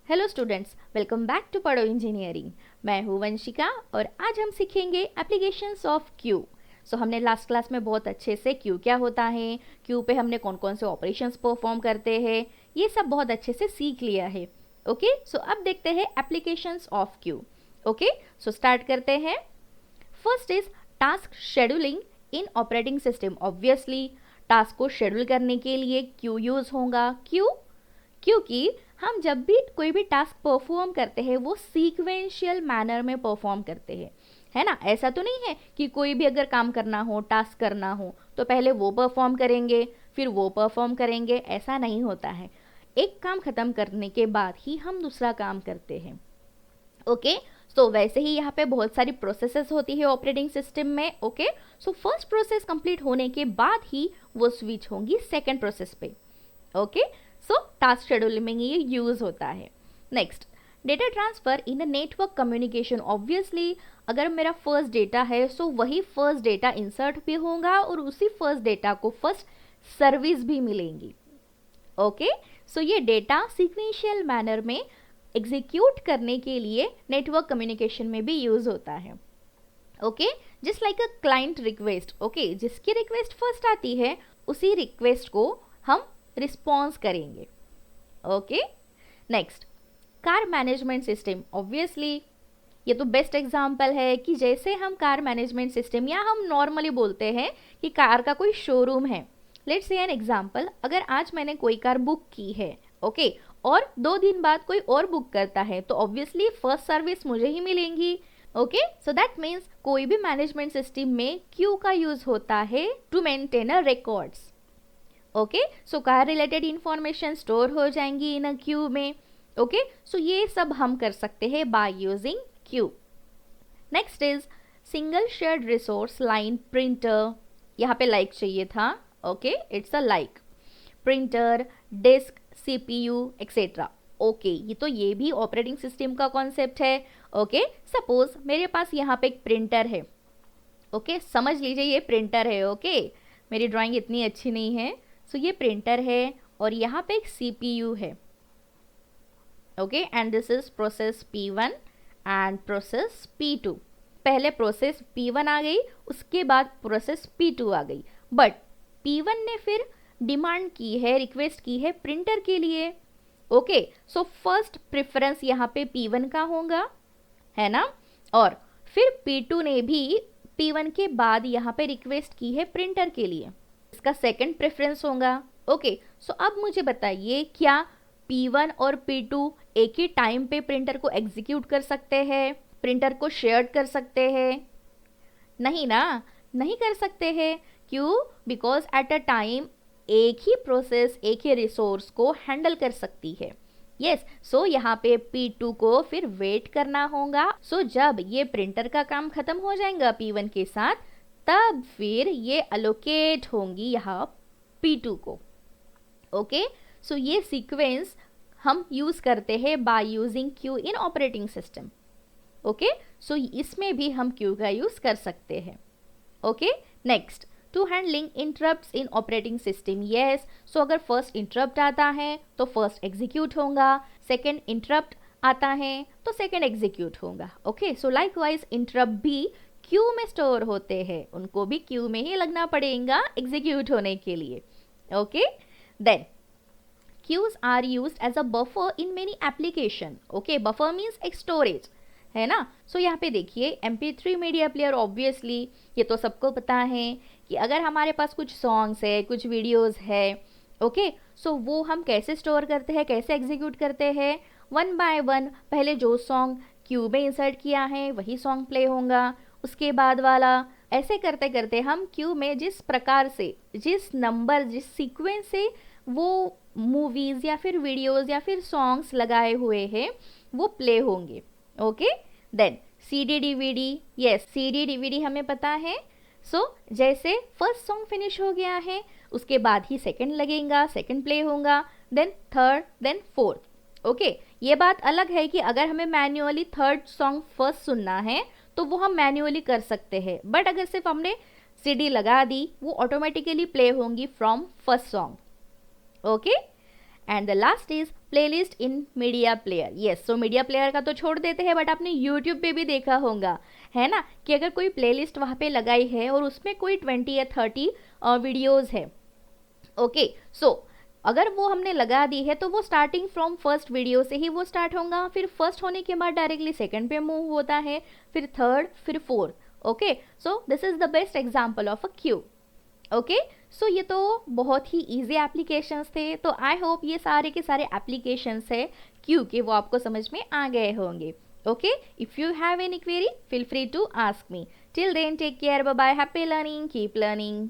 Hello students, welcome back to Padho engineering. मैं हूँ वंशिका और आज हम सीखेंगे एप्लीकेशंस ऑफ क्यू। हमने लास्ट क्लास में बहुत अच्छे से क्यू क्या होता है, क्यू पे हमने कौन कौन से ऑपरेशंस परफॉर्म करते हैं, ये सब बहुत अच्छे से सीख लिया है। ओके, अब देखते हैं applications of Q. Okay, start करते हैं। First is task scheduling in operating system. Obviously task को शेड्यूल करने के लिए क्यू यूज होगा। क्यों? क्योंकि हम जब भी कोई भी टास्क परफॉर्म करते हैं वो सीक्वेंशियल मैनर में परफॉर्म करते हैं, है ना। ऐसा तो नहीं है कि कोई भी अगर काम करना हो, टास्क करना हो, तो पहले वो परफॉर्म करेंगे फिर वो परफॉर्म करेंगे, ऐसा नहीं होता है। एक काम खत्म करने के बाद ही हम दूसरा काम करते हैं। ओके, वैसे ही यहाँ पे बहुत सारी प्रोसेसेस होती है ऑपरेटिंग सिस्टम में। ओके, फर्स्ट प्रोसेस कंप्लीट होने के बाद ही वो स्विच होंगी सेकेंड प्रोसेस पे। ओके, टास्क शेड्यूलिंग में ये यूज होता है। Next, data transfer in a network communication. Obviously अगर मेरा फर्स्ट डेटा है वही फर्स्ट डेटा इंसर्ट भी होगा और उसी फर्स्ट डेटा को फर्स्ट सर्विस भी मिलेंगी। ओके, ये डेटा सीक्वेंशियल मैनर में एग्जीक्यूट करने के लिए नेटवर्क कम्युनिकेशन में भी यूज होता है। Okay, just like a client request. Okay, जिसकी रिक्वेस्ट फर्स्ट आती है उसी रिक्वेस्ट को हम रिस्पॉन्स करेंगे। Okay, next, car management system. Obviously ये तो बेस्ट एग्जांपल है कि जैसे हम कार मैनेजमेंट सिस्टम या हम नॉर्मली बोलते हैं कि कार का कोई शोरूम है। लेट्स से एन एग्जांपल, अगर आज मैंने कोई कार बुक की है, ओके, और 2 दिन बाद कोई और बुक करता है तो ऑब्वियसली फर्स्ट सर्विस मुझे ही मिलेंगी। ओके, दैट मीन्स कोई भी मैनेजमेंट सिस्टम में क्यू का यूज होता है to maintain a records. Okay, car related information store हो जाएंगी इन अ क्यू में। ओके, ये सब हम कर सकते हैं by using queue. Next is single shared resource line printer. यहाँ पे लाइक चाहिए था। Okay, it's a like printer, disk, CPU etcetera. Okay, ये भी ऑपरेटिंग सिस्टम का कॉन्सेप्ट है। ओके, सपोज मेरे पास यहाँ पे एक प्रिंटर है। ओके, समझ लीजिए ये प्रिंटर है। ओके, मेरी ड्राइंग इतनी अच्छी नहीं है। ये प्रिंटर है और यहाँ पे एक सीपीयू है। Okay, and this is process P1 and process P2। पहले प्रोसेस P1 आ गई, उसके बाद प्रोसेस P2 आ गई, बट P1 ने फिर डिमांड की है, रिक्वेस्ट की है प्रिंटर के लिए। ओके, फर्स्ट प्रेफरेंस यहाँ पे P1 का होगा, है ना, और फिर P2 ने भी P1 के बाद यहाँ पे रिक्वेस्ट की है प्रिंटर के लिए, इसका सेकंड प्रेफरेंस होगा। ओके, अब मुझे बताइए क्या P1 और P2 एक ही टाइम पे प्रिंटर को एग्जीक्यूट कर सकते हैं, प्रिंटर को शेयर कर सकते हैं? नहीं ना, नहीं कर सकते हैं। क्यों? बिकॉज एट अ टाइम एक ही प्रोसेस एक ही रिसोर्स को हैंडल कर सकती है। यस, यहाँ पे P2 को फिर वेट करना होगा। जब ये प्रिंटर का काम खत्म हो जाएगा P1 के साथ, तब फिर ये अलोकेट होंगी यहाँ P2 को। ओके, ये सीक्वेंस हम यूज करते हैं by using queue in operating system. Okay, इसमें भी हम क्यू का यूज कर सकते हैं। Okay, next, to handling interrupts in operating system. Yes, अगर फर्स्ट इंटरप्ट आता है तो फर्स्ट एग्जीक्यूट होगा, सेकेंड इंटरप्ट आता है तो सेकेंड एग्जीक्यूट होगा। ओके, लाइकवाइज इंटरप्ट भी क्यू में स्टोर होते हैं, उनको भी क्यू में ही लगना पड़ेगा एग्जीक्यूट होने के लिए। Okay, then queues are used as a buffer in many application. Okay, buffer means एक स्टोरेज, है ना। यहाँ पे देखिए MP3 मीडिया प्लेयर। ऑब्वियसली ये तो सबको पता है कि अगर हमारे पास कुछ सॉन्ग्स है, कुछ वीडियोस है, ओके, वो हम कैसे स्टोर करते हैं, कैसे एग्जीक्यूट करते हैं? 1 बाय 1 पहले जो सॉन्ग क्यू में इंसर्ट किया है वही सॉन्ग प्ले होगा, उसके बाद वाला, ऐसे करते करते हम क्यू में जिस प्रकार से, जिस नंबर, जिस सीक्वेंस से वो मूवीज या फिर वीडियोस या फिर सॉन्ग्स लगाए हुए हैं वो प्ले होंगे। Okay, then CD DVD। Yes, CD DVD हमें पता है। जैसे फर्स्ट सॉन्ग फिनिश हो गया है उसके बाद ही सेकंड लगेगा, सेकंड प्ले होगा, then third, then fourth. Okay, ये बात अलग है कि अगर हमें मैन्युअली थर्ड सॉन्ग फर्स्ट सुनना है तो वो हम मैन्युअली कर सकते हैं, बट अगर सिर्फ हमने CD लगा दी वो ऑटोमेटिकली प्ले होंगी from first song. Okay, and the last is playlist in media player. Yes, so media player का तो छोड़ देते हैं, बट आपने यूट्यूब पे भी देखा होगा, है ना, कि अगर कोई प्लेलिस्ट वहाँ पे लगाई है और उसमें कोई 20 या 30 वीडियोज़ है, ओके, सो अगर वो हमने लगा दी है तो वो स्टार्टिंग फ्रॉम फर्स्ट वीडियो से ही वो स्टार्ट होगा, फिर फर्स्ट होने के बाद डायरेक्टली सेकंड पे मूव होता है, फिर थर्ड, फिर fourth. Okay, so this is the best example of a queue. Okay, so ये तो बहुत ही इजी एप्लीकेशंस थे, तो आई होप ये सारे के सारे एप्लीकेशंस है क्यू के वो आपको समझ में आ गए होंगे। Okay, if you have any query feel free to ask me. Till then take care, bye bye, happy learning, keep learning.